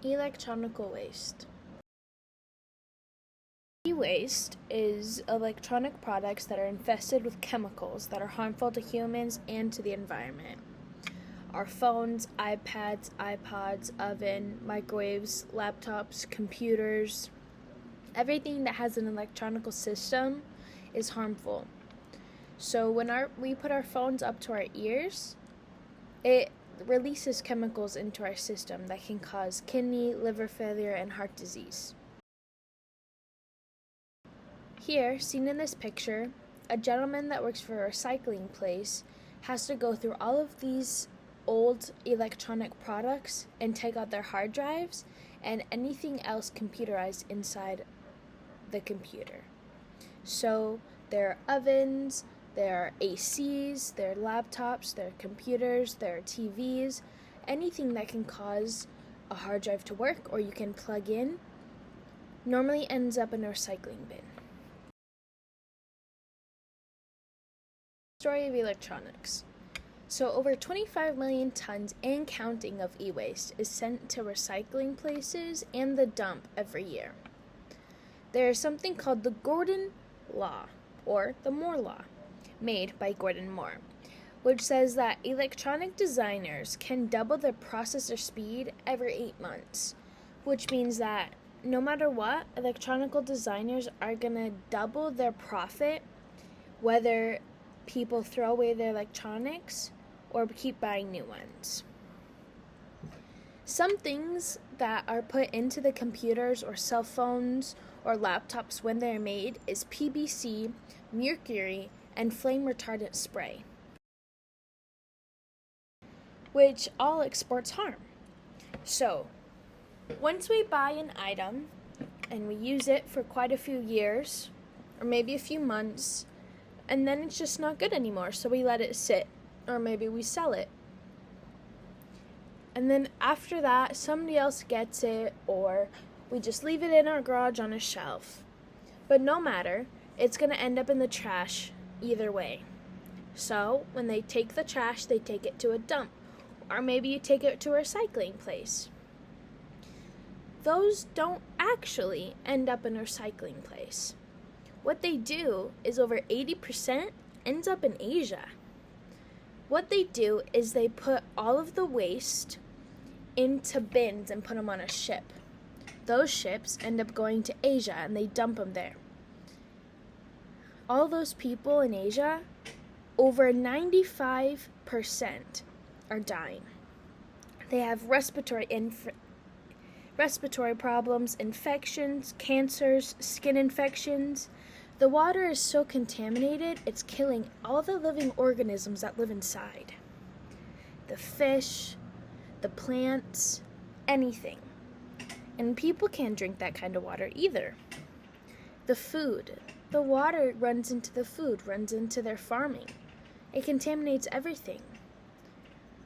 Electronic waste. E-waste is electronic products that are infested with chemicals that are harmful to humans and to the environment. Our phones, iPads, iPods, oven, microwaves, laptops, computers, everything that has an electronic system is harmful. So when we put our phones up to our ears, it releases chemicals into our system that can cause kidney, liver failure, and heart disease. Here, seen in this picture, a gentleman that works for a recycling place has to go through all of these old electronic products and take out their hard drives and anything else computerized inside the computer. So there are ovens, there are ACs, there are laptops, there are computers, there are TVs, anything that can cause a hard drive to work or you can plug in normally ends up in a recycling bin. Story of electronics. So over 25 million tons and counting of e-waste is sent to recycling places and the dump every year. There is something called the Gordon Law, or the Moore Law, made by Gordon Moore, which says that electronic designers can double their processor speed every 8 months, which means that no matter what, electronic designers are going to double their profit whether people throw away their electronics or keep buying new ones. Some things that are put into the computers or cell phones or laptops when they're made is PVC, mercury, and flame retardant spray, which all exports harm. So, once we buy an item and we use it for quite a few years, or maybe a few months, and then it's just not good anymore, so we let it sit, or maybe we sell it. And then after that, somebody else gets it, or we just leave it in our garage on a shelf. But no matter, it's going to end up in the trash either way. So when they take the trash, they take it to a dump, or maybe you take it to a recycling place. Those don't actually end up in a recycling place. What they do is over 80% ends up in Asia. What they do is they put all of the waste into bins and put them on a ship. Those ships end up going to Asia and they dump them there. All those people in Asia, over 95% are dying. They have respiratory problems, infections, cancers, skin infections. The water is so contaminated, it's killing all the living organisms that live inside. The fish, the plants, anything. And people can't drink that kind of water either. The food, the water runs into the food, runs into their farming. It contaminates everything.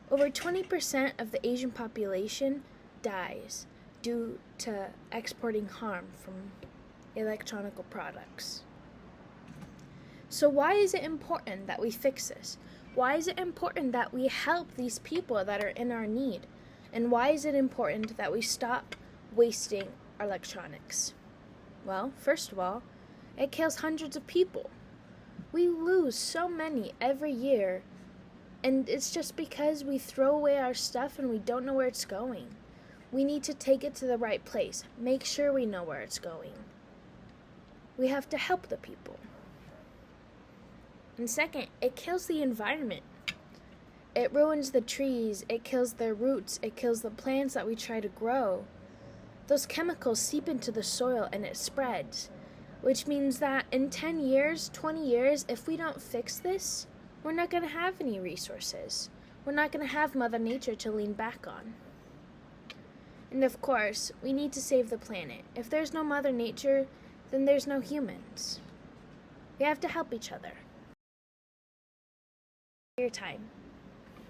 Over 20% of the Asian population dies due to exporting harm from electronic products. So why is it important that we fix this? Why is it important that we help these people that are in our need? And why is it important that we stop wasting our electronics? Well, first of all, it kills hundreds of people. We lose so many every year, and it's just because we throw away our stuff and we don't know where it's going. We need to take it to the right place. Make sure we know where it's going. We have to help the people. And second, it kills the environment. It ruins the trees, it kills their roots, it kills the plants that we try to grow. Those chemicals seep into the soil and it spreads, which means that in 10 years, 20 years, if we don't fix this, we're not going to have any resources. We're not going to have Mother Nature to lean back on. And of course, we need to save the planet. If there's no Mother Nature, then there's no humans. We have to help each other. Your time.